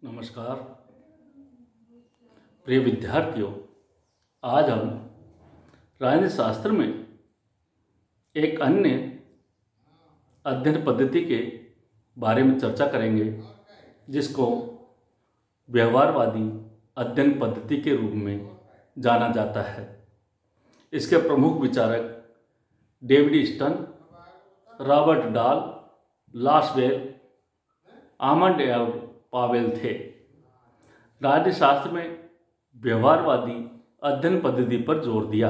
नमस्कार प्रिय विद्यार्थियों। आज हम राजनीति शास्त्र में एक अन्य अध्ययन पद्धति के बारे में चर्चा करेंगे, जिसको व्यवहारवादी अध्ययन पद्धति के रूप में जाना जाता है। इसके प्रमुख विचारक डेविड स्टन, रॉबर्ट डाल, लासवेल, आमंड और पावेल थे। राजनीति शास्त्र में व्यवहारवादी अध्ययन पद्धति पर जोर दिया।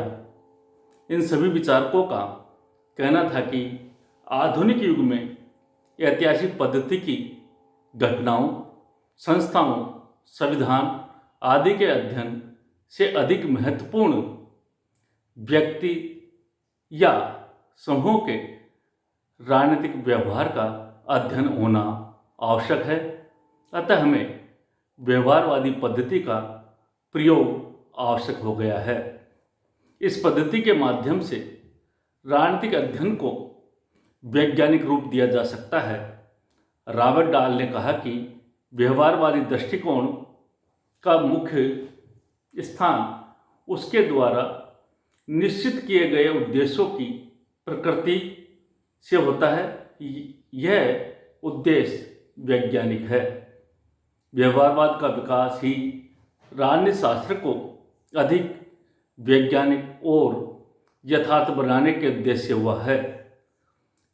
इन सभी विचारकों का कहना था कि आधुनिक युग में ऐतिहासिक पद्धति की घटनाओं, संस्थाओं, संविधान आदि के अध्ययन से अधिक महत्वपूर्ण व्यक्ति या समूह के राजनीतिक व्यवहार का अध्ययन होना आवश्यक है। अतः हमें व्यवहारवादी पद्धति का प्रयोग आवश्यक हो गया है। इस पद्धति के माध्यम से राजनीतिक अध्ययन को वैज्ञानिक रूप दिया जा सकता है। रॉबर्ट डाल ने कहा कि व्यवहारवादी दृष्टिकोण का मुख्य स्थान उसके द्वारा निश्चित किए गए उद्देश्यों की प्रकृति से होता है। यह उद्देश्य वैज्ञानिक है। व्यवहारवाद का विकास ही राजनीति शास्त्र को अधिक वैज्ञानिक और यथार्थ बनाने के उद्देश्य से हुआ है।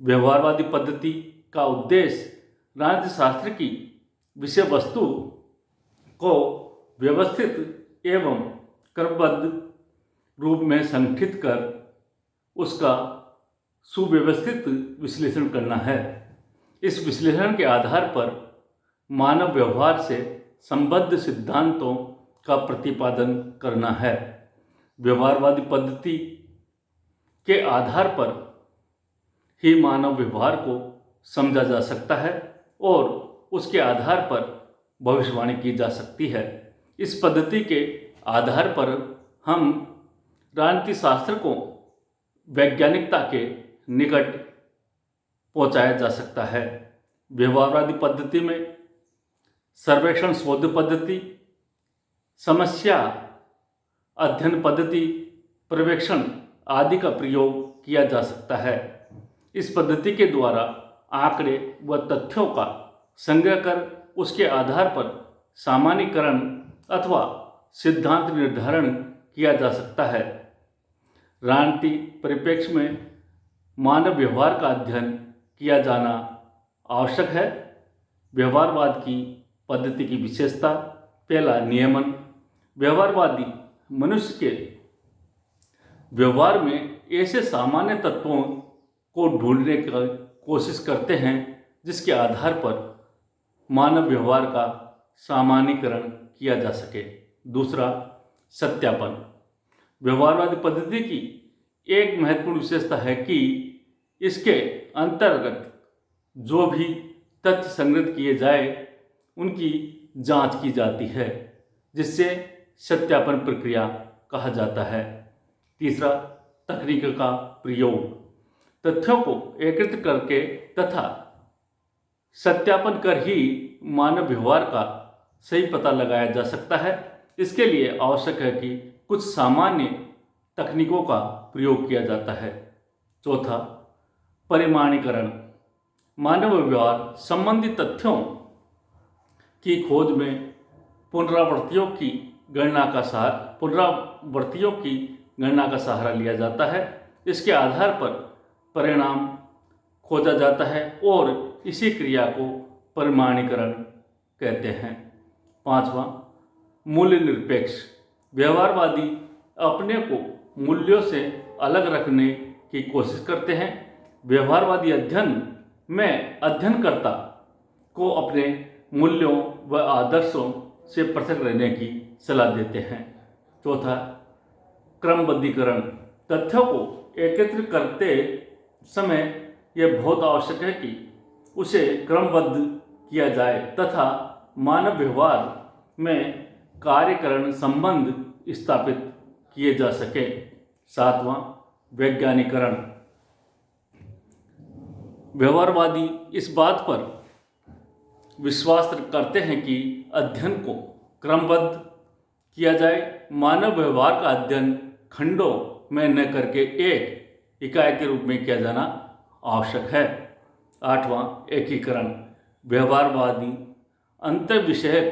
व्यवहारवादी पद्धति का उद्देश्य राजनीति शास्त्र की विषय वस्तु को व्यवस्थित एवं क्रमबद्ध रूप में संगठित कर उसका सुव्यवस्थित विश्लेषण करना है। इस विश्लेषण के आधार पर मानव व्यवहार से संबद्ध सिद्धांतों का प्रतिपादन करना है। व्यवहारवादी पद्धति के आधार पर ही मानव व्यवहार को समझा जा सकता है और उसके आधार पर भविष्यवाणी की जा सकती है। इस पद्धति के आधार पर हम राजनीति शास्त्र को वैज्ञानिकता के निकट पहुंचाया जा सकता है। व्यवहारवादी पद्धति में सर्वेक्षण शोध पद्धति, समस्या अध्ययन पद्धति, पर्यवेक्षण आदि का प्रयोग किया जा सकता है। इस पद्धति के द्वारा आंकड़े व तथ्यों का संग्रह कर उसके आधार पर सामान्यीकरण अथवा सिद्धांत निर्धारण किया जा सकता है। राजनीतिक परिप्रेक्ष्य में मानव व्यवहार का अध्ययन किया जाना आवश्यक है। व्यवहारवाद की पद्धति की विशेषता। पहला, नियमन। व्यवहारवादी मनुष्य के व्यवहार में ऐसे सामान्य तत्वों को ढूंढने की कोशिश करते हैं जिसके आधार पर मानव व्यवहार का सामान्यीकरण किया जा सके। दूसरा, सत्यापन। व्यवहारवादी पद्धति की एक महत्वपूर्ण विशेषता है कि इसके अंतर्गत जो भी तथ्य संग्रहित किए जाए उनकी जांच की जाती है, जिससे सत्यापन प्रक्रिया कहा जाता है। तीसरा, तकनीक का प्रयोग। तथ्यों को एकत्रित करके तथा सत्यापन कर ही मानव व्यवहार का सही पता लगाया जा सकता है। इसके लिए आवश्यक है कि कुछ सामान्य तकनीकों का प्रयोग किया जाता है। चौथा, परिमाणीकरण। मानव व्यवहार संबंधी तथ्यों की खोज में पुनरावृत्तियों की गणना का सहारा लिया जाता है। इसके आधार पर परिणाम खोजा जाता है और इसी क्रिया को परिमाणीकरण कहते हैं। पांचवा, मूल्य निरपेक्ष। व्यवहारवादी अपने को मूल्यों से अलग रखने की कोशिश करते हैं। व्यवहारवादी अध्ययन में अध्ययनकर्ता को अपने मूल्यों व आदर्शों से पृथक रहने की सलाह देते हैं। चौथा, क्रमबद्धीकरण। तथ्यों को एकत्रित करते समय यह बहुत आवश्यक है कि उसे क्रमबद्ध किया जाए तथा मानव व्यवहार में कार्यकरण संबंध स्थापित किए जा सके। सातवां, वैज्ञानिकरण। व्यवहारवादी इस बात पर विश्वास करते हैं कि अध्ययन को क्रमबद्ध किया जाए। मानव व्यवहार का अध्ययन खंडों में न करके एक इकाई के रूप में किया जाना आवश्यक है। 8वां, एकीकरण। व्यवहारवादी अंतर विषयक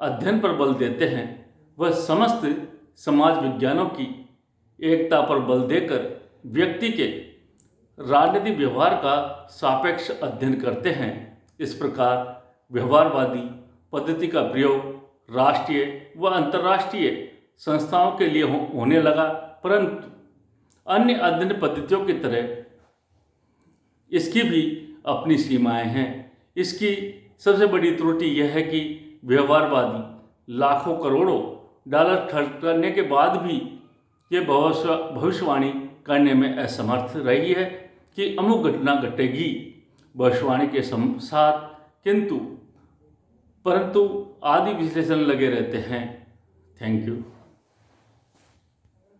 अध्ययन पर बल देते हैं। वह समस्त समाज विज्ञानों की एकता पर बल देकर व्यक्ति के राजनीतिक व्यवहार का सापेक्ष अध्ययन करते हैं। इस प्रकार व्यवहारवादी पद्धति का प्रयोग राष्ट्रीय व अंतर्राष्ट्रीय संस्थाओं के लिए होने लगा, परंतु अन्य अध्ययन पद्धतियों की तरह इसकी भी अपनी सीमाएं हैं। इसकी सबसे बड़ी त्रुटि यह है कि व्यवहारवादी लाखों करोड़ों डॉलर खर्च करने के बाद भी ये भविष्यवाणी करने में असमर्थ रही है कि अमुक घटना घटेगी भविष्यवाणी के साथ, परंतु आदि विश्लेषण लगे रहते हैं। Thank you.